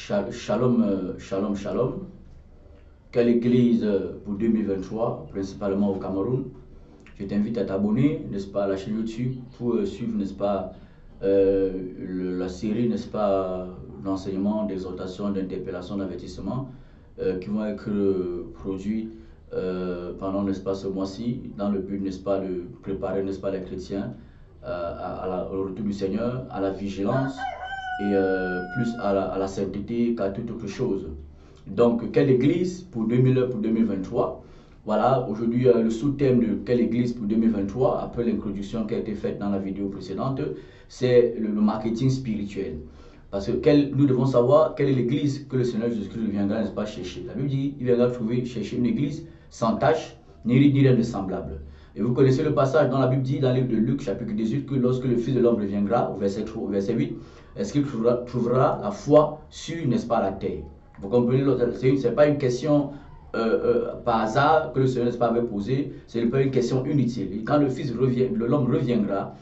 Shalom, shalom, shalom. Quelle église pour 2023, principalement au Cameroun. Je t'invite à t'abonner, n'est-ce pas, à la chaîne YouTube pour suivre, n'est-ce pas, la série, n'est-ce pas, d'enseignement, d'exhortation, d'interpellation, d'avertissement qui vont être produits pendant, n'est-ce pas, ce mois-ci, dans le but, n'est-ce pas, de préparer, n'est-ce pas, les chrétiens au retour du Seigneur, à la vigilance et plus à la sainteté qu'à toute autre chose. Donc, quelle église pour 2023? Voilà, aujourd'hui, le sous-thème de quelle église pour 2023, après l'introduction qui a été faite dans la vidéo précédente, c'est le marketing spirituel. Parce que nous devons savoir quelle est l'église que le Seigneur Jésus-Christ viendra, n'est-ce pas, chercher. La Bible dit, il viendra chercher une église sans tache, ni rien de semblable. Et vous connaissez le passage dans la Bible dit, dans le livre de Luc, chapitre 18, que lorsque le Fils de l'homme reviendra, au verset 8, est-ce qu'il trouvera la foi sur, n'est-ce pas, la terre? Vous comprenez, ce n'est pas une question par hasard que le Seigneur, n'est-ce pas, avait posée, ce n'est pas une question inutile. Et quand le Fils de l'homme reviendra,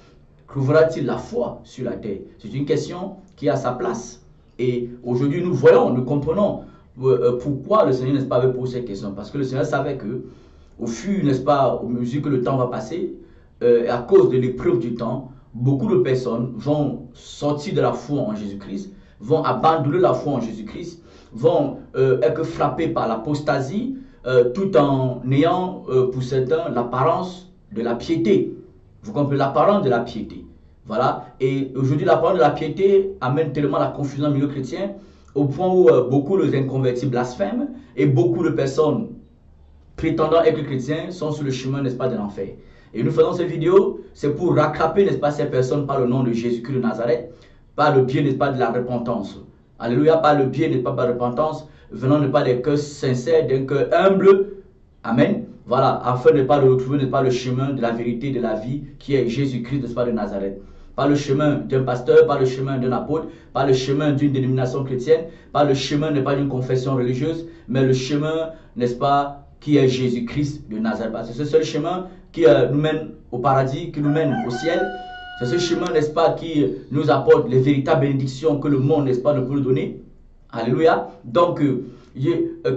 trouvera-t-il la foi sur la terre? C'est une question qui a sa place. Et aujourd'hui, nous voyons, nous comprenons pourquoi le Seigneur, n'est-ce pas, avait posé cette question. Parce que le Seigneur savait que, au fur, n'est-ce pas, au mesure que le temps va passer, à cause de l'épreuve du temps, beaucoup de personnes vont sortir de la foi en Jésus-Christ, vont abandonner la foi en Jésus-Christ, vont être frappés par l'apostasie, tout en ayant pour certains l'apparence de la piété. Vous comprenez, l'apparence de la piété. Voilà. Et aujourd'hui, l'apparence de la piété amène tellement la confusion dans le milieu chrétien, au point où beaucoup de inconvertis blasphèment et beaucoup de personnes prétendant être chrétiens sont sur le chemin, n'est-ce pas, de l'enfer. Et nous faisons cette vidéo, c'est pour rattraper, n'est-ce pas, ces personnes par le nom de Jésus-Christ de Nazareth, par le biais, n'est-ce pas, de la repentance. Alléluia, par le biais, n'est-ce pas, de la repentance, venant, n'est pas, des cœurs sincères, d'un cœur humble. Amen. Voilà, afin de ne pas retrouver, n'est-ce pas, le chemin de la vérité, de la vie, qui est Jésus-Christ, n'est-ce pas, de Nazareth. Pas le chemin d'un pasteur, pas le chemin d'un apôtre, pas le chemin d'une dénomination chrétienne, pas le chemin, n'est pas, d'une confession religieuse, mais le chemin, n'est-ce pas, qui est Jésus-Christ de Nazareth. C'est ce seul chemin qui nous mène au paradis, qui nous mène au ciel. C'est ce chemin, n'est-ce pas, qui nous apporte les véritables bénédictions que le monde, n'est-ce pas, ne peut nous donner. Alléluia. Donc,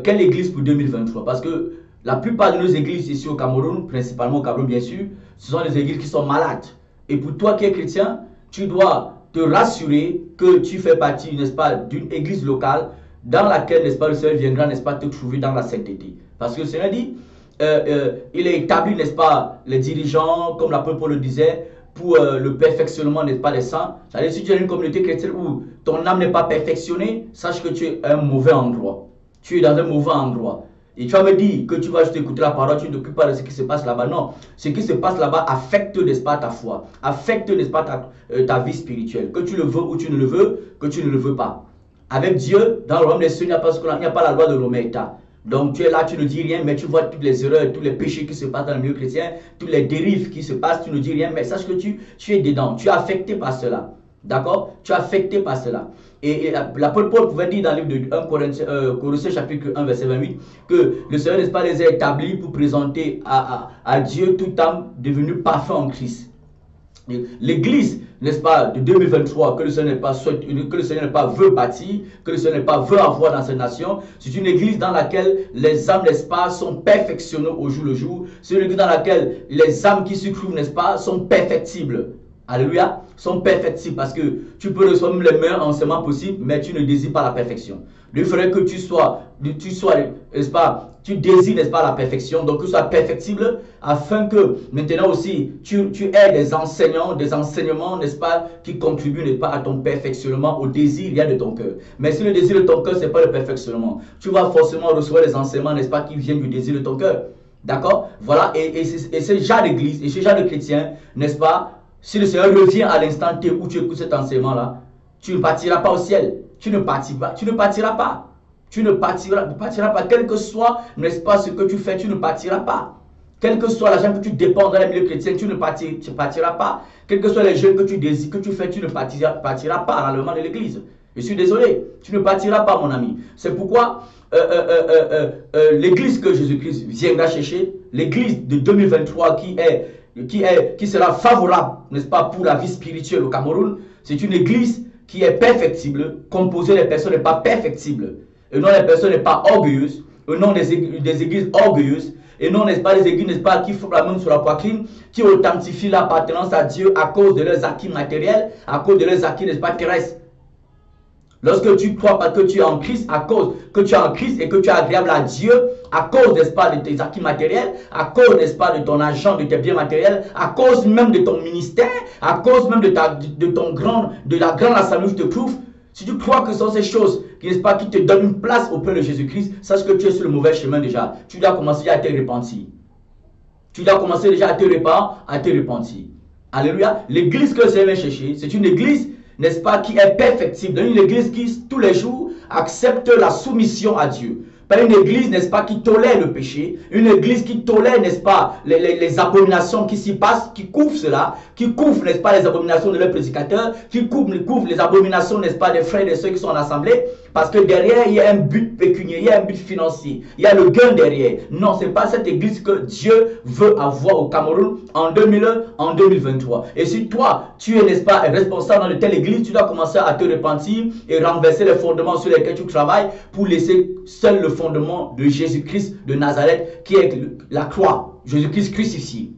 quelle église pour 2023? Parce que la plupart de nos églises ici au Cameroun, principalement au Cameroun bien sûr, ce sont des églises qui sont malades. Et pour toi qui es chrétien, tu dois te rassurer que tu fais partie, n'est-ce pas, d'une église locale dans laquelle, n'est-ce pas, le Seigneur viendra, n'est-ce pas, te trouver dans la sainteté. Parce que le Seigneur dit, il a établi, n'est-ce pas, les dirigeants, comme l'apôtre Paul le disait, pour le perfectionnement, n'est-ce pas, des saints. C'est-à-dire, si tu es dans une communauté chrétienne où ton âme n'est pas perfectionnée, sache que tu es à un mauvais endroit. Tu es dans un mauvais endroit. Et tu vas me dire que tu vas juste écouter la parole, tu ne t'occupes pas de ce qui se passe là-bas. Non, ce qui se passe là-bas affecte, n'est-ce pas, ta foi, affecte, n'est-ce pas, ta vie spirituelle. Que tu le veux ou tu ne le veux, que tu ne le veux pas. Avec Dieu, dans le royaume des cieux, il n'y a pas la loi de l'omerta. Donc tu es là, tu ne dis rien, mais tu vois toutes les erreurs, tous les péchés qui se passent dans le milieu chrétien, toutes les dérives qui se passent, tu ne dis rien, mais sache que tu es dedans, tu es affecté par cela. D'accord? Tu es affecté par cela. Et l'apôtre Paul pouvait dire dans le livre de 1 Corinthiens chapitre 1 verset 28 que le Seigneur, n'est-ce pas, les a établis pour présenter à Dieu toute âme devenue parfaite en Christ. L'église, n'est-ce pas, de 2023, que le Seigneur n'est pas veut bâtir, que le Seigneur n'est pas veut avoir dans cette nation, c'est une église dans laquelle les âmes, n'est-ce pas, sont perfectionnées au jour le jour. C'est une église dans laquelle les âmes qui s'y trouvent, n'est-ce pas, sont perfectibles. Alléluia, sont perfectibles parce que tu peux recevoir même les meilleurs enseignements possibles, mais tu ne désires pas la perfection. Il faudrait que tu sois, n'est-ce pas, tu désires, n'est-ce pas, la perfection, donc que tu sois perfectible afin que maintenant aussi tu aies des enseignements, n'est-ce pas, qui contribuent, n'est-ce pas, à ton perfectionnement, au désir de ton cœur. Mais si le désir de ton cœur, ce n'est pas le perfectionnement, tu vas forcément recevoir des enseignements, n'est-ce pas, qui viennent du désir de ton cœur. D'accord? Voilà, et ce genre d'église, et ce genre de chrétien, n'est-ce pas, si le Seigneur revient à l'instant T où tu écoutes cet enseignement-là, tu ne partiras pas au ciel. Tu ne partiras pas. Tu ne partiras pas. Tu ne partiras pas. Quel que soit, n'est-ce pas, ce que tu fais, tu ne partiras pas. Quel que soit l'argent que tu dépenses dans les milieux chrétiens, tu ne partiras pas. Quels que soient les jeunes que tu désires, que tu fais, tu ne partiras pas dans le monde de l'église. Je suis désolé. Tu ne partiras pas, mon ami. C'est pourquoi l'église que Jésus-Christ viendra chercher, l'église de 2023 qui sera favorable, n'est-ce pas, pour la vie spirituelle au Cameroun, c'est une église qui est perfectible, composée des personnes n'est pas perfectible, et non des personnes n'est pas orgueilleuses, et non des églises orgueilleuses, et non, n'est-ce pas, les églises, n'est-ce pas, qui font la main sur la poitrine, qui authentifient l'appartenance à Dieu à cause de leurs acquis matériels, à cause de leurs acquis, n'est-ce pas, terrestres. Lorsque tu crois parce que tu es en Christ, à cause que tu es en Christ et que tu es agréable à Dieu, à cause, n'est-ce pas, de tes acquis matériels, à cause, n'est-ce pas, de ton argent, de tes biens matériels, à cause même de ton ministère, à cause même de la grande assemblée où tu te trouves, si tu crois que ce sont ces choses, n'est-ce pas, qui te donnent une place auprès de Jésus-Christ, sache que tu es sur le mauvais chemin déjà. Tu dois commencer à te repentir. Tu dois commencer déjà à te repentir. Alléluia. L'église que le Seigneur vient chercher, c'est une église, n'est-ce pas, qui est perfectible. Une église qui, tous les jours, accepte la soumission à Dieu. Pas une église, n'est-ce pas, qui tolère le péché. Une église qui tolère, n'est-ce pas, les abominations qui s'y passent, qui couvre cela, qui couvre, n'est-ce pas, les abominations de leurs prédicateurs, qui couvre les abominations, n'est-ce pas, des frères et de ceux qui sont en assemblée. Parce que derrière, il y a un but pécuniaire, il y a un but financier, il y a le gain derrière. Non, ce n'est pas cette église que Dieu veut avoir au Cameroun en 2023. Et si toi, tu es, n'est-ce pas, responsable dans de telle église, tu dois commencer à te repentir et renverser les fondements sur lesquels tu travailles pour laisser seul le fondement de Jésus-Christ de Nazareth, qui est la croix, Jésus-Christ crucifié.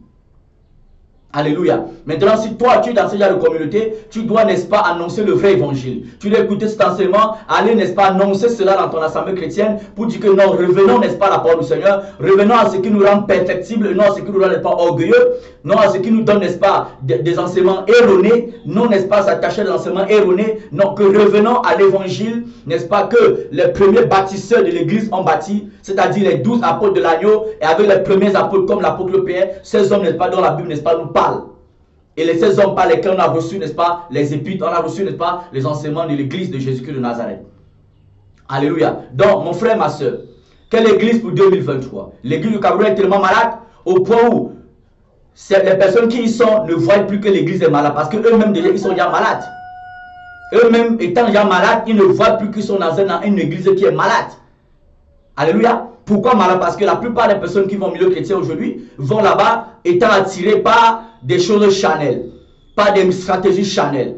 Alléluia. Maintenant, si toi, tu es dans ce genre de communauté, tu dois, n'est-ce pas, annoncer le vrai évangile. Tu dois écouter cet enseignement, aller, n'est-ce pas, annoncer cela dans ton assemblée chrétienne pour dire que non, revenons, n'est-ce pas, à la parole du Seigneur. Revenons à ce qui nous rend perfectibles, non à ce qui nous rend, n'est-ce pas, orgueilleux, non à ce qui nous donne, n'est-ce pas, des enseignements erronés, non, n'est-ce pas, s'attacher à des enseignements erronés, non, que revenons à l'évangile, n'est-ce pas, que les premiers bâtisseurs de l'église ont bâti, c'est-à-dire les 12 apôtres de l'agneau, et avec les premiers apôtres comme l'apôtre Pierre, ces hommes, n'est-ce pas, dont la Bible, n'est-ce pas, nous parle. Et ces hommes par lesquels on a reçu, n'est-ce pas, les épîtres, on a reçu, n'est-ce pas, les enseignements de l'église de Jésus-Christ de Nazareth. Alléluia. Donc, mon frère, ma soeur, quelle église pour 2023? L'église du Cameroun est tellement malade au point où les personnes qui y sont ne voient plus que l'église est malade parce qu'eux-mêmes déjà, ils sont déjà malades. Eux-mêmes étant déjà malades, ils ne voient plus qu'ils sont dans une église qui est malade. Alléluia. Pourquoi malade? Parce que la plupart des personnes qui vont au milieu chrétien aujourd'hui vont là-bas étant attirées par des choses charnelles, par des stratégies charnelles.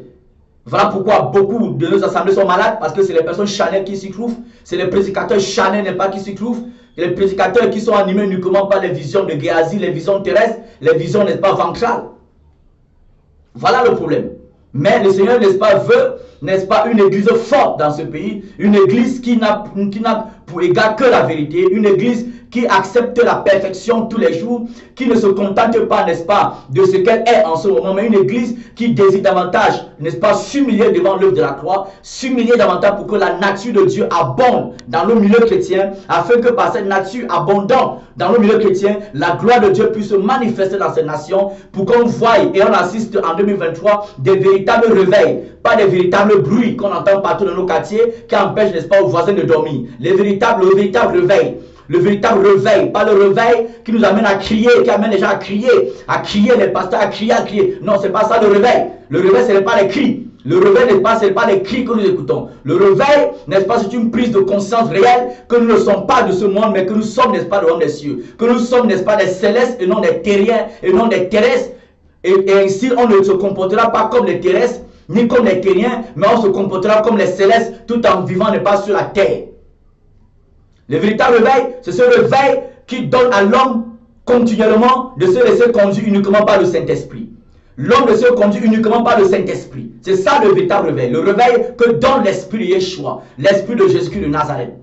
Voilà pourquoi beaucoup de nos assemblées sont malades, parce que c'est les personnes charnelles qui s'y trouvent, c'est les prédicateurs charnels, n'est pas, qui s'y trouvent, les prédicateurs qui sont animés uniquement par les visions de Géasi, les visions terrestres, les visions, n'est-ce pas, ventrales. Voilà le problème. Mais le Seigneur, n'est-ce pas, veut, n'est-ce pas, une église forte dans ce pays, une église qui n'a pour égal que la vérité, une église qui accepte la perfection tous les jours, qui ne se contente pas, n'est-ce pas, de ce qu'elle est en ce moment, mais une église qui désire davantage, n'est-ce pas, s'humilier devant l'œuvre de la croix, s'humilier davantage pour que la nature de Dieu abonde dans le milieu chrétien, afin que par cette nature abondante dans le milieu chrétien, la gloire de Dieu puisse se manifester dans ces nations, pour qu'on voie et on assiste en 2023 des véritables réveils, pas des véritables bruits qu'on entend partout dans nos quartiers, qui empêchent, n'est-ce pas, aux voisins de dormir. Le véritable réveil. Le véritable réveil, pas le réveil qui nous amène à crier, qui amène les gens à crier, les pasteurs à crier. Non, c'est pas ça le réveil. Le réveil, ce n'est pas les cris. Le réveil, n'est pas, ce n'est pas les cris que nous écoutons. Le réveil, n'est-ce pas, c'est une prise de conscience réelle que nous ne sommes pas de ce monde, mais que nous sommes, n'est-ce pas, le royaume des cieux. Que nous sommes, n'est-ce pas, des célestes et non des terriens et non des terrestres. Et ainsi, on ne se comportera pas comme les terrestres, ni comme les terriens, mais on se comportera comme les célestes, tout en vivant, n'est pas, sur la terre. Le véritable réveil, c'est ce réveil qui donne à l'homme continuellement de se laisser conduire uniquement par le Saint-Esprit. L'homme ne se conduit uniquement par le Saint-Esprit. C'est ça le véritable réveil. Le réveil que donne l'Esprit de Yeshua, l'Esprit de Jésus-Christ de Nazareth.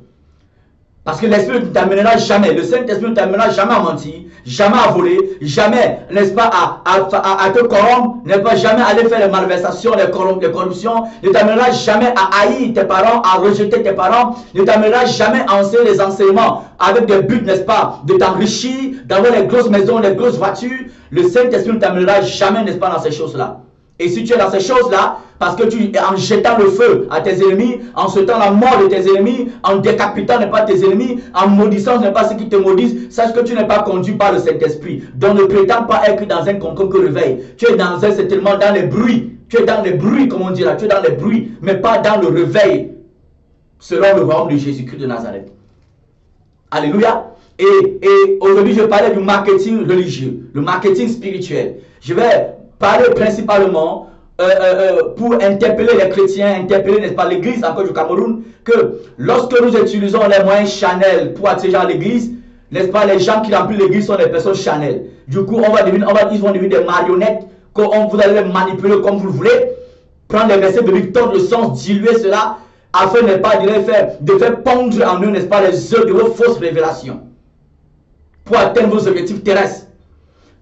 Parce que l'Esprit ne t'amènera jamais, le Saint-Esprit ne t'amènera jamais à mentir, jamais à voler, jamais, n'est-ce pas, à te corrompre, n'est-ce pas, jamais aller faire les malversations, les corruptions, ne t'amènera jamais à haïr tes parents, à rejeter tes parents, ne t'amènera jamais à enseigner les enseignements avec des buts, n'est-ce pas, de t'enrichir, d'avoir les grosses maisons, les grosses voitures. Le Saint-Esprit ne t'amènera jamais, n'est-ce pas, dans ces choses-là. Et si tu es dans ces choses-là, parce que tu es en jetant le feu à tes ennemis, en souhaitant la mort de tes ennemis, en décapitant n'est pas tes ennemis, en maudissant n'est pas ceux qui te maudissent, sache que tu n'es pas conduit par le Saint-Esprit. Donc ne prétends pas être dans un concours réveil. Tu es dans un, certainement dans les bruits. Tu es dans les bruits, comme on dit là. Tu es dans les bruits, mais pas dans le réveil, selon le royaume de Jésus-Christ de Nazareth. Alléluia. Et aujourd'hui, je parlais du marketing religieux, le marketing spirituel. Je vais parler principalement pour interpeller les chrétiens, interpeller, n'est-ce pas, l'église encore du Cameroun, que lorsque nous utilisons les moyens Chanel pour attirer à l'église, n'est-ce pas, les gens qui remplissent l'église sont des personnes Chanel. Du coup, ils vont devenir des marionnettes, vous allez les manipuler comme vous le voulez, prendre les versets de Victor, le sens, diluer cela, afin, n'est-ce pas, de faire pondre en eux, n'est-ce pas, les œufs de vos fausses révélations, pour atteindre vos objectifs terrestres.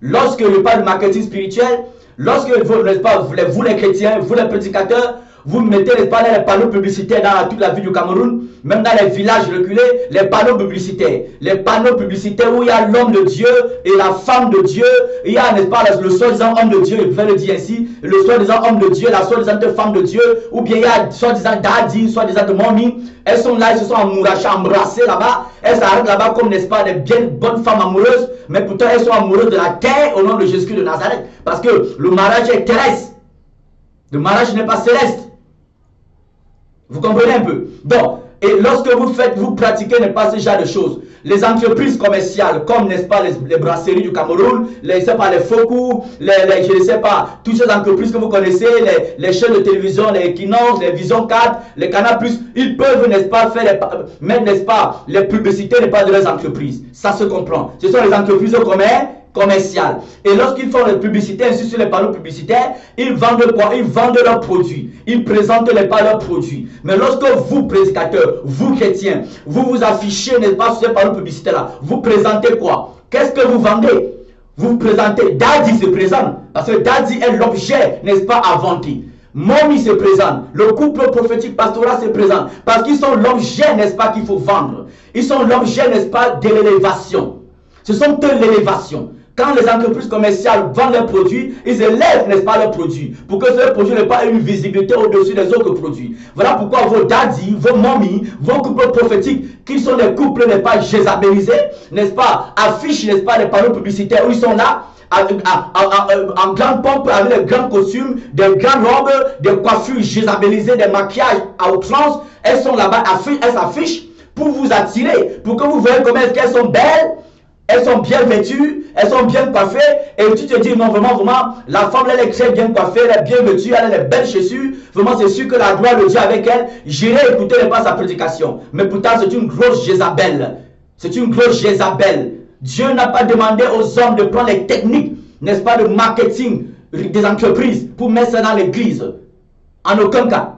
Lorsque je parle de marketing spirituel, lorsque vous, n'est-ce pas, vous les chrétiens, vous les prédicateurs, vous mettez, n'est-ce pas, les panneaux publicitaires dans toute la ville du Cameroun, même dans les villages reculés, les panneaux publicitaires. Les panneaux publicitaires où il y a l'homme de Dieu et la femme de Dieu, il y a, n'est-ce pas, le soi-disant homme de Dieu, je vais le dire ainsi, le soi-disant homme de Dieu, la soi-disant femme de Dieu, ou bien il y a soi-disant daddy, soi-disant mommy. Elles sont là, elles se sont embrassées là-bas, elles s'arrêtent là-bas comme, n'est-ce pas, des bien bonnes femmes amoureuses, mais pourtant elles sont amoureuses de la terre au nom de Jésus-Christ de Nazareth, parce que le mariage est terrestre, le mariage n'est pas céleste. Vous comprenez un peu? Donc, et lorsque vous pratiquez, n'est-ce pas, ce genre de choses, les entreprises commerciales, comme, n'est-ce pas, les brasseries du Cameroun, les Fokou, je ne sais pas, toutes ces entreprises que vous connaissez, les chaînes de télévision, les Equinox, les Vision 4, les Canal+, ils peuvent, n'est-ce pas, mettre, n'est-ce pas, les publicités, n'est-ce pas, de leurs entreprises. Ça se comprend. Ce sont les entreprises commerciales. Et lorsqu'ils font les publicités ainsi sur les panneaux publicitaires, ils vendent quoi? Ils vendent leurs produits. Ils présentent leurs produits. Mais lorsque vous, prédicateurs, vous chrétiens, vous affichez, n'est-ce pas, sur ces panneaux publicitaires-là, vous présentez quoi? Qu'est-ce que vous vendez? Vous présentez, Daddy se présente, parce que Daddy est l'objet, n'est-ce pas, à vanter. Mommy se présente, le couple prophétique pastoral se présente, parce qu'ils sont l'objet, n'est-ce pas, qu'il faut vendre. Ils sont l'objet, n'est-ce pas, de l'élévation. Ce sont eux l'élévation. Quand les entreprises commerciales vendent leurs produits, ils élèvent, n'est-ce pas, leurs produits, pour que ce produit n'ait pas une visibilité au-dessus des autres produits. Voilà pourquoi vos daddy, vos mamies, vos couples prophétiques, qui sont des couples, n'est-ce pas, jézabélisés, n'est-ce pas, affichent, n'est-ce pas, les panneaux publicitaires où ils sont là, en grande pompe, avec des grands costumes, des grandes robes, des coiffures jézabélisées, des maquillages à outrance. Elles sont là-bas, elles s'affichent pour vous attirer, pour que vous voyez comment est-ce qu'elles sont belles. Elles sont bien vêtues, elles sont bien coiffées, et tu te dis, non, vraiment, la femme, elle est très bien coiffée, elle est bien vêtue, elle a les belles chaussures, vraiment, c'est sûr que la gloire de Dieu avec elle, j'irai écouter pas sa prédication. Mais pourtant, c'est une grosse Jézabel. C'est une grosse Jézabel. Dieu n'a pas demandé aux hommes de prendre les techniques, n'est-ce pas, de marketing des entreprises pour mettre ça dans l'église. En aucun cas.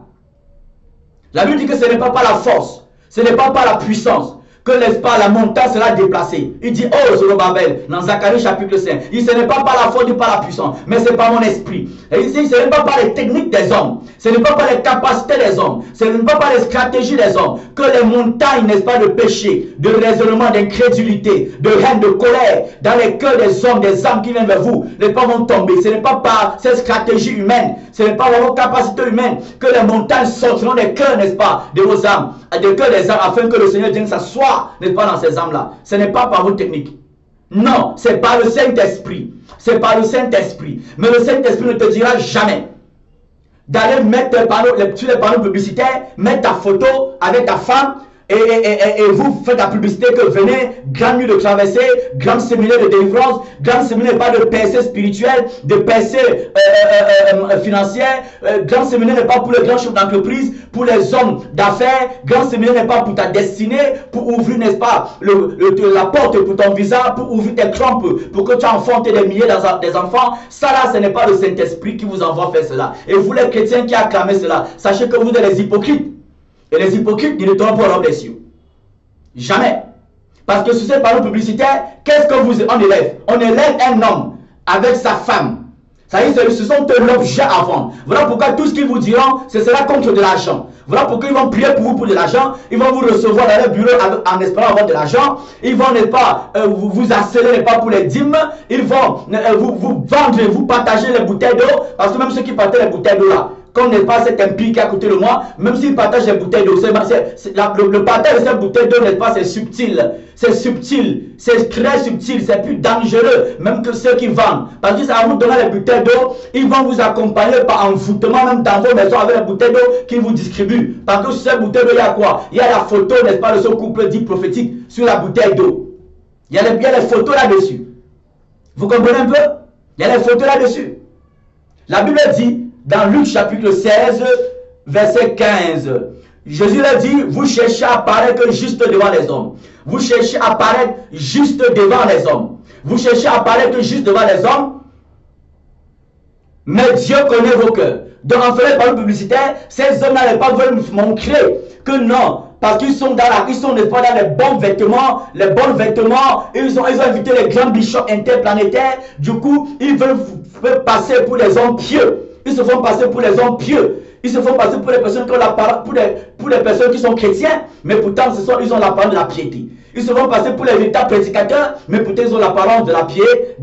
La Bible dit que ce n'est pas par la force, ce n'est pas par la puissance, que, n'est-ce pas, la montagne sera déplacée. Il dit, oh, Zorobabel, dans Zacharie chapitre 5, il dit, ce n'est pas par la force ni par la puissance, mais c'est par mon esprit. Et il dit, ce n'est pas par les techniques des hommes, ce n'est pas par les capacités des hommes, ce n'est pas par les stratégies des hommes, que les montagnes, n'est-ce pas, de péché, de raisonnement, d'incrédulité, de haine, de colère, dans les cœurs des hommes, des âmes qui viennent vers vous, n'est pas vont tomber. Ce n'est pas par ces stratégies humaines, ce n'est pas par vos capacités humaines, que les montagnes sortiront des cœurs, n'est-ce pas, de vos âmes, des cœurs des âmes, afin que le Seigneur vienne s'asseoir, n'est-ce pas, dans ces âmes-là. Ce n'est pas par vos techniques. Non, c'est par le Saint-Esprit. C'est par le Saint-Esprit. Mais le Saint-Esprit ne te dira jamais d'aller mettre sur les panneaux publicitaires, mettre ta photo avec ta femme, et vous faites la publicité que venez, grande nuit de traversée, grand séminaire de délivrance, grand séminaire pas de percée spirituelle, de percée financière, grand séminaire n'est pas pour les grands chefs d'entreprise, pour les hommes d'affaires, grand séminaire n'est pas pour ta destinée, pour ouvrir, n'est-ce pas, la porte pour ton visa, pour ouvrir tes trompes, pour que tu enfantes des milliers des enfants. Ça là, ce n'est pas le Saint-Esprit qui vous envoie faire cela. Et vous les chrétiens qui acclamez cela, sachez que vous êtes les hypocrites. Et les hypocrites ne tombent pas au robe des cieux. Jamais. Parce que sur ces panneaux publicitaires, qu'est-ce que on élève? On élève un homme avec sa femme. Ça y est, ce sont l'objet à vendre. Voilà pourquoi tout ce qu'ils vous diront, ce sera contre de l'argent. Voilà pourquoi ils vont prier pour vous pour de l'argent. Ils vont vous recevoir dans leur bureau en espérant avoir de l'argent. Ils vont, n'est pas, vous harceler, n'est pas pour les dîmes. Ils vont vous vendre, vous partager les bouteilles d'eau. Parce que même ceux qui partagent les bouteilles d'eau là, comme n'est pas cet impie qui est à côté de moi, même s'il partage les bouteilles d'eau, le partage de ces bouteilles d'eau, n'est pas, c'est subtil. C'est subtil, c'est très subtil, c'est plus dangereux, même que ceux qui vendent. Parce que ça va vous donner les bouteilles d'eau, ils vont vous accompagner par envoûtement, même dans vos maisons, avec les bouteilles d'eau qu'ils vous distribuent. Parce que sur ces bouteilles d'eau, il y a quoi? Il y a la photo, n'est-ce pas, de ce couple dit prophétique sur la bouteille d'eau. Il y a les photos là-dessus. Vous comprenez un peu? Il y a les photos là-dessus. La Bible dit, dans Luc chapitre 16, verset 15. Jésus leur dit, vous cherchez à paraître juste devant les hommes. Vous cherchez à paraître juste devant les hommes. Vous cherchez à paraître juste devant les hommes. Mais Dieu connaît vos cœurs. Donc en faisant les paroles publicitaires, ces hommes n'allaient pas veulent montrer que non, parce qu'ils sont ils sont pas dans les bons vêtements, ils ont invité les grands bishops interplanétaires. Du coup, ils veulent passer pour les hommes pieux. Ils se font passer pour les hommes pieux. Ils se font passer pour les personnes qui ont la parole, pour les personnes qui sont chrétiens, mais pourtant ils ont la parole de la piété. Ils se font passer pour les véritables prédicateurs, mais pourtant ils ont la parole de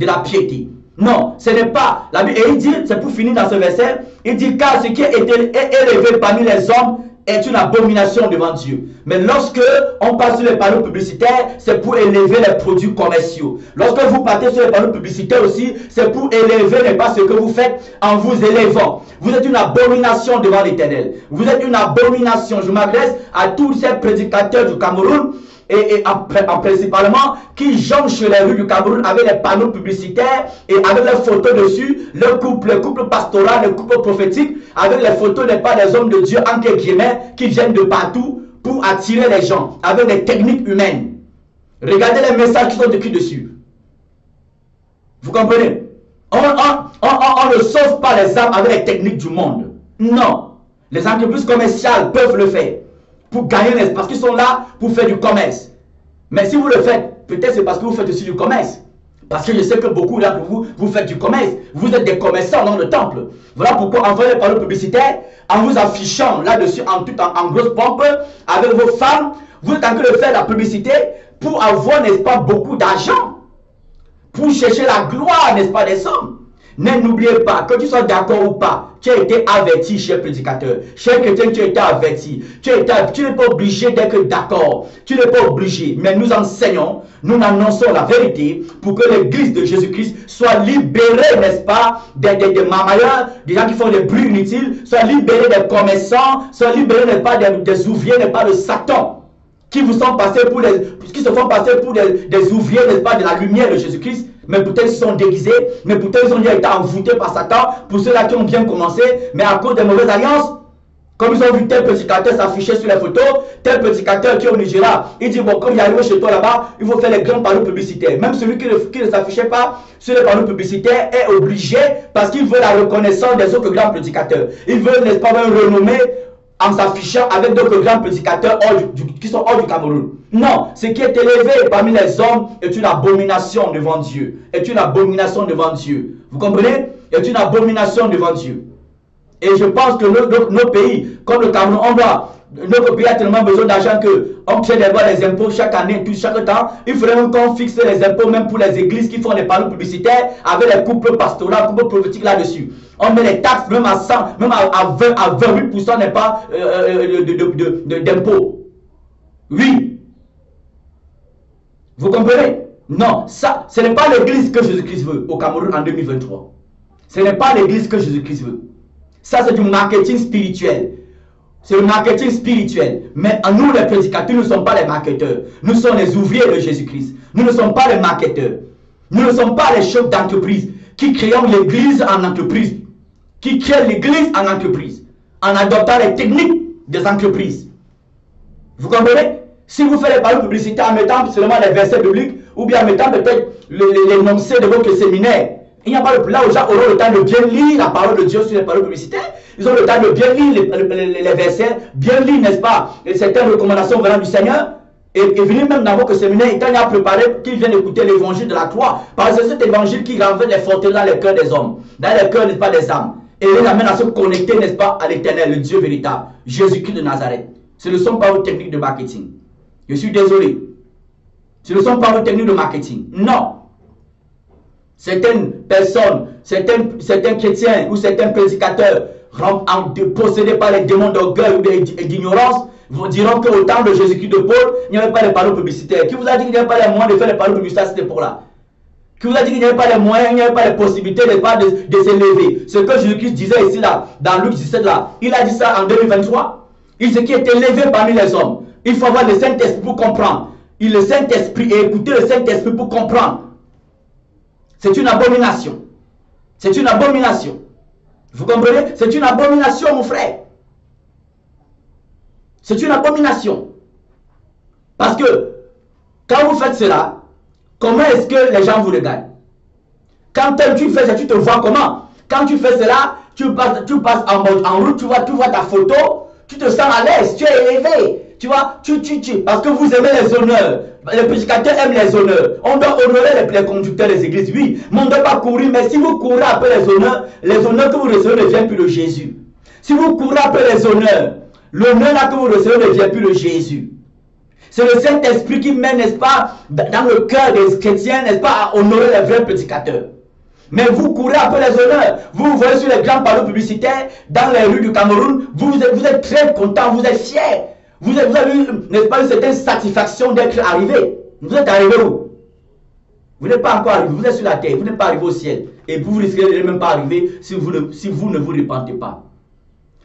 la piété. Non, ce n'est pas. La Bible, et il dit, c'est pour finir dans ce verset, il dit, car ce qui est élevé parmi les hommes est une abomination devant Dieu. Mais lorsque on passe sur les panneaux publicitaires, c'est pour élever les produits commerciaux. Lorsque vous partez sur les panneaux publicitaires aussi, c'est pour élever, n'est pas ce que vous faites en vous élevant. Vous êtes une abomination devant l'Éternel. Vous êtes une abomination. Je m'adresse à tous ces prédicateurs du Cameroun et principalement qui jonchent les rues du Cameroun avec les panneaux publicitaires et avec les photos dessus, le couple pastoral, le couple prophétique, avec les photos des hommes de Dieu entre guillemets qui viennent de partout pour attirer les gens avec des techniques humaines. Regardez les messages qui sont écrits dessus. Vous comprenez? On ne sauve pas les âmes avec les techniques du monde. Non. Les entreprises commerciales peuvent le faire pour gagner, parce qu'ils sont là pour faire du commerce. Mais si vous le faites, peut-être c'est parce que vous faites aussi du commerce. Parce que je sais que beaucoup d'entre vous, vous faites du commerce. Vous êtes des commerçants dans le temple. Voilà pourquoi en faisant les panneaux publicitaires, en vous affichant là-dessus en grosse pompe, avec vos femmes, vous êtes en train de faire la publicité pour avoir, n'est-ce pas, beaucoup d'argent. Pour chercher la gloire, n'est-ce pas, des hommes. N'oubliez pas, que tu sois d'accord ou pas, tu as été averti, cher prédicateur. Cher chrétien, tu as été averti. Tu n'es pas obligé d'être d'accord. Tu n'es pas obligé. Mais nous enseignons, nous annonçons la vérité pour que l'église de Jésus-Christ soit libérée, n'est-ce pas, des mamailleurs, des gens qui font des bruits inutiles, soit libérée des commerçants, soit libérée, n'est-ce pas, des ouvriers, n'est-ce pas, de Satan, qui se font passer pour des ouvriers, n'est-ce pas, de la lumière de Jésus-Christ. Mais peut-être ils sont déguisés, mais peut-être ils ont déjà été envoûtés par Satan, pour ceux-là qui ont bien commencé, mais à cause des mauvaises alliances, comme ils ont vu tel prédicateur s'afficher sur les photos, tel prédicateur qui est au Nigeria, il dit, bon, comme il arrive chez toi là-bas, il faut faire les grands panneaux publicitaires. Même celui qui ne s'affichait pas sur les panneaux publicitaires est obligé, parce qu'il veut la reconnaissance des autres grands prédicateurs. Il veut, n'est-ce pas, un renommé en s'affichant avec d'autres grands prédicateurs qui sont hors du Cameroun. Non, ce qui est élevé parmi les hommes est une abomination devant Dieu. Est une abomination devant Dieu. Vous comprenez? Est une abomination devant Dieu. Et je pense que nos pays, comme le Cameroun, notre pays a tellement besoin d'argent qu'on crée les impôts chaque année, chaque temps. Il faudrait même qu'on fixe les impôts même pour les églises qui font les panneaux publicitaires avec les couples pastoraux, couples prophétiques là-dessus. On met les taxes même à 100, même à 28% n'est pas d'impôts. Oui. Vous comprenez? Non, ça, ce n'est pas l'église que Jésus-Christ veut au Cameroun en 2023. Ce n'est pas l'église que Jésus-Christ veut. Ça, c'est du marketing spirituel. C'est le marketing spirituel. Mais nous, les prédicateurs, nous ne sommes pas les marketeurs. Nous sommes les ouvriers de Jésus-Christ. Nous ne sommes pas les marketeurs. Nous ne sommes pas les chefs d'entreprise qui créons l'église en entreprise. Qui créent l'église en entreprise. En adoptant les techniques des entreprises. Vous comprenez? Si vous faites les panneaux publicitaires en mettant seulement les versets bibliques, ou bien en mettant peut-être l'énoncé de votre séminaire, il n'y a pas là où les gens auront le temps de bien lire la parole de Dieu sur les panneaux publicitaires. Ils ont le temps de bien lire les versets, bien lire, n'est-ce pas, certaines recommandations venant du Seigneur. Et venir même dans votre séminaire, il a préparé qu'ils viennent écouter l'évangile de la croix. Parce que c'est cet évangile qui renverse les forteresses dans les cœurs des hommes, dans les cœurs, n'est-ce pas, des âmes. Et les amène à se connecter, n'est-ce pas, à l'Éternel, le Dieu véritable, Jésus-Christ de Nazareth. Ce ne sont pas vos techniques de marketing. Je suis désolé. Ce ne sont pas vos techniques de marketing. Non. Certaines personnes, certains chrétiens ou certains prédicateurs possédés par les démons d'orgueil ou d'ignorance vous diront qu'au temps de Jésus-Christ de Paul, il n'y avait pas de panneaux publicitaires. Qui vous a dit qu'il n'y avait pas les moyens de faire les panneaux publicitaires à cette époque-là? Qui vous a dit qu'il n'y avait pas les moyens, il n'y avait pas les possibilités de s'élever? Ce que Jésus-Christ disait ici, là, dans Luc 17, là, il a dit ça en 2023. Il dit qu'il est élevé parmi les hommes. Il faut avoir le Saint-Esprit pour comprendre. Et le Saint-Esprit, et écouter le Saint-Esprit pour comprendre. C'est une abomination. C'est une abomination. Vous comprenez? C'est une abomination, mon frère. C'est une abomination. Parce que quand vous faites cela, comment est-ce que les gens vous regardent? Quand tu fais ça, tu te vois comment? Quand tu fais cela, tu passes en route, tu vois ta photo, tu te sens à l'aise, tu es élevé. Tu vois, parce que vous aimez les honneurs. Les prédicateurs aiment les honneurs. On doit honorer les conducteurs des églises, oui. Mais on ne doit pas courir. Mais si vous courez après les honneurs que vous recevez ne viennent plus de Jésus. Si vous courez après les honneurs, l'honneur là que vous recevez ne vient plus de Jésus. C'est le Saint-Esprit qui mène, n'est-ce pas, dans le cœur des chrétiens, n'est-ce pas, à honorer les vrais prédicateurs. Mais vous courez après les honneurs. Vous voyez sur les grands panneaux publicitaires, dans les rues du Cameroun, vous êtes très content, vous êtes fiers. Vous avez eu, n'est-ce pas, une certaine satisfaction d'être arrivé. Vous êtes arrivé où? Vous n'êtes pas encore arrivé, vous êtes sur la terre, vous n'êtes pas arrivé au ciel. Et vous risquez de ne même pas arriver si vous ne vous repentez pas.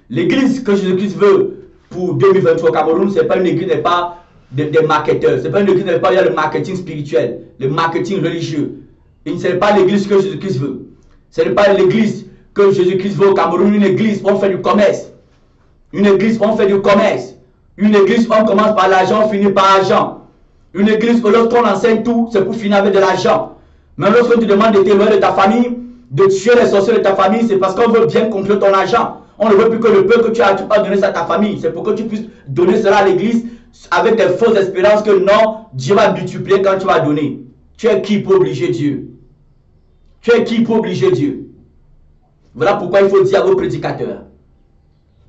L'église que Jésus-Christ veut pour 2023 au Cameroun, ce n'est pas une église, n'est pas des marketeurs. Ce n'est pas une église, n'est pas le marketing spirituel, le marketing religieux. Et ce n'est pas l'église que Jésus-Christ veut. Ce n'est pas l'église que Jésus-Christ veut au Cameroun, une église où on fait du commerce. Une église où on fait du commerce. Une église où on commence par l'argent, on finit par l'argent. Une église où lorsqu'on enseigne tout, c'est pour finir avec de l'argent. Mais lorsqu'on te demande de t'éloigner de ta famille, de tuer les sorciers de ta famille, c'est parce qu'on veut bien contrôler ton argent. On ne veut plus que le peu que tu as, tu peux donner ça à ta famille. C'est pour que tu puisses donner cela à l'église avec des fausses espérances que non, Dieu va multiplier quand tu vas donner. Tu es qui pour obliger Dieu? Tu es qui pour obliger Dieu? Voilà pourquoi il faut dire à vos prédicateurs.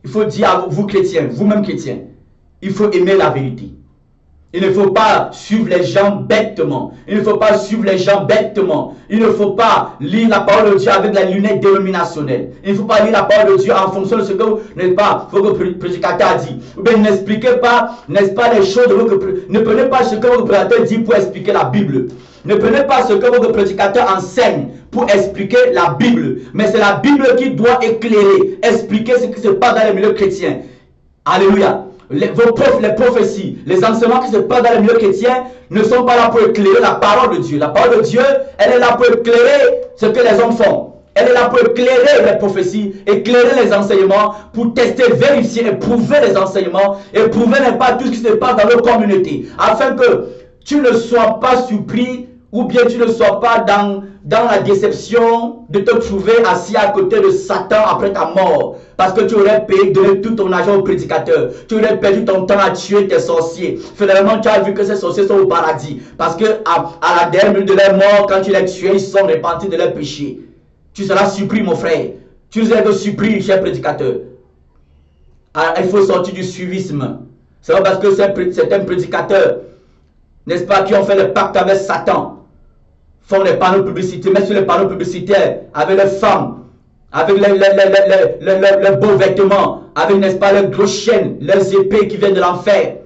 Il faut dire à vous chrétiens, vous-même chrétiens, il faut aimer la vérité. Il ne faut pas suivre les gens bêtement. Il ne faut pas suivre les gens bêtement. Il ne faut pas lire la parole de Dieu avec la lunette dénominationnelle. Il ne faut pas lire la parole de Dieu en fonction de ce que, n'est-ce pas, votre prédicateur a dit. Ou bien n'expliquez pas, n'est-ce pas, les choses de votre... Ne prenez pas ce que votre prédicateur dit pour expliquer la Bible. Ne prenez pas ce que votre prédicateur enseigne pour expliquer la Bible. Mais c'est la Bible qui doit éclairer, expliquer ce qui se passe dans les milieux chrétiens. Alléluia. Les prophéties, les enseignements qui se passent dans les milieux chrétiens ne sont pas là pour éclairer la parole de Dieu. La parole de Dieu, elle est là pour éclairer ce que les hommes font. Elle est là pour éclairer les prophéties, éclairer les enseignements, pour tester, vérifier, éprouver les enseignements, éprouver n'est pas tout ce qui se passe dans leur communauté, afin que tu ne sois pas surpris ou bien tu ne sois pas dans la déception de te trouver assis à côté de Satan après ta mort. Parce que tu aurais payé, donné tout ton argent au prédicateur. Tu aurais perdu ton temps à tuer tes sorciers. Finalement, tu as vu que ces sorciers sont au paradis. Parce que à la dernière minute de leur mort, quand tu les tuais, ils sont repentis de leurs péchés. Tu seras surpris, mon frère. Tu seras surpris, cher prédicateur. Alors, il faut sortir du suivisme. C'est pas parce que certains prédicateurs, n'est-ce pas, qui ont fait le pacte avec Satan, font les panneaux publicitaires, mettent sur les panneaux publicitaires avec les femmes, avec les beaux vêtements, avec, n'est-ce pas, les grosses chaînes, les épées qui viennent de l'enfer.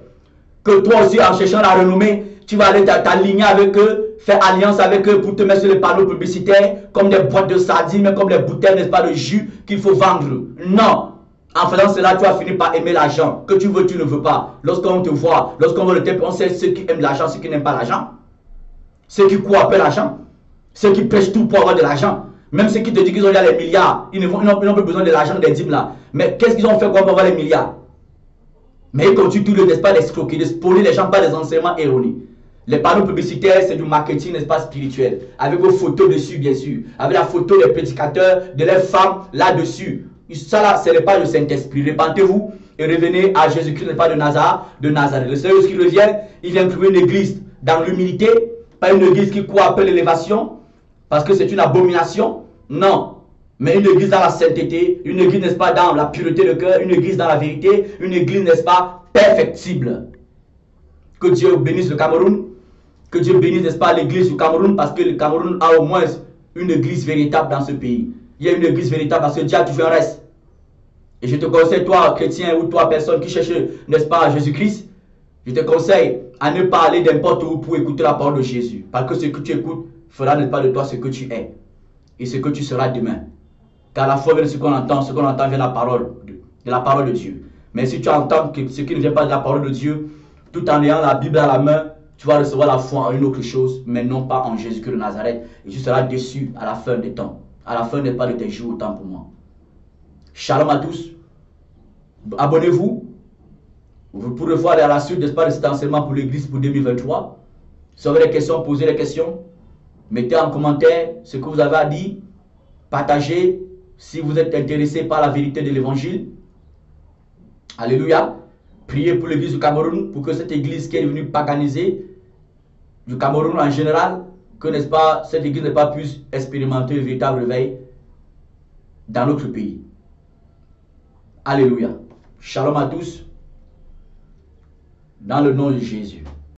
Que toi aussi, en cherchant la renommée, tu vas aller t'aligner avec eux, faire alliance avec eux pour te mettre sur les panneaux publicitaires comme des boîtes de sardines, mais comme des bouteilles, n'est-ce pas, de jus qu'il faut vendre. Non. En faisant cela, tu vas finir par aimer l'argent. Que tu veux, tu ne veux pas. Lorsqu'on te voit, lorsqu'on veut le temple, on sait ceux qui aiment l'argent, ceux qui n'aiment pas l'argent. Ceux qui courent après l'argent. Ceux qui prêchent tout pour avoir de l'argent. Même ceux qui te disent qu'ils ont déjà les milliards. Ils n'ont plus besoin de l'argent des dîmes là. Mais qu'est-ce qu'ils ont fait pour avoir les milliards? Mais ils continuent tout le, n'est-ce pas, d'escroquer, de spoiler les gens par des enseignements erronés. Les panneaux publicitaires, c'est du marketing, n'est-ce pas, spirituel. Avec vos photos dessus, bien sûr. Avec la photo des prédicateurs, de leurs femmes là-dessus. Ça là, ce n'est pas le Saint-Esprit. Repentez-vous et revenez à Jésus-Christ, n'est pas de Nazareth. Le Seigneur qui revient, il vient trouver une église dans l'humilité, pas une église qui court après l'élévation, parce que c'est une abomination. Non. Mais une église dans la sainteté, une église, n'est-ce pas, dans la pureté de cœur, une église dans la vérité, une église, n'est-ce pas, perfectible. Que Dieu bénisse le Cameroun, que Dieu bénisse, n'est-ce pas, l'église du Cameroun, parce que le Cameroun a au moins une église véritable dans ce pays. Il y a une église véritable parce que Dieu a toujours un reste. Et je te conseille, toi, chrétien, ou toi, personne qui cherche, n'est-ce pas, Jésus-Christ, je te conseille à ne pas aller n'importe où pour écouter la parole de Jésus. Parce que ce que tu écoutes fera, n'est-ce pas, de toi ce que tu es. Et ce que tu seras demain. Car la foi vient de ce qu'on entend vient de la parole de Dieu. Mais si tu entends que ce qui ne vient pas de la parole de Dieu, tout en ayant la Bible à la main, tu vas recevoir la foi en une autre chose, mais non pas en Jésus-Christ de Nazareth. Et tu seras déçu à la fin des temps. À la fin, n'est pas de tes jours, autant pour moi. Shalom à tous. Abonnez-vous. Vous pourrez voir à la suite, n'est-ce pas, de cet enseignement pour l'église pour 2023. Si vous avez des questions, posez les questions. Mettez en commentaire ce que vous avez à dire. Partagez si vous êtes intéressé par la vérité de l'évangile. Alléluia. Priez pour l'église du Cameroun, pour que cette église qui est devenue paganisée, du Cameroun en général, que n'est-ce pas, cette église n'ait pas pu expérimenter le véritable réveil dans notre pays. Alléluia. Shalom à tous. Dans le nom de Jésus.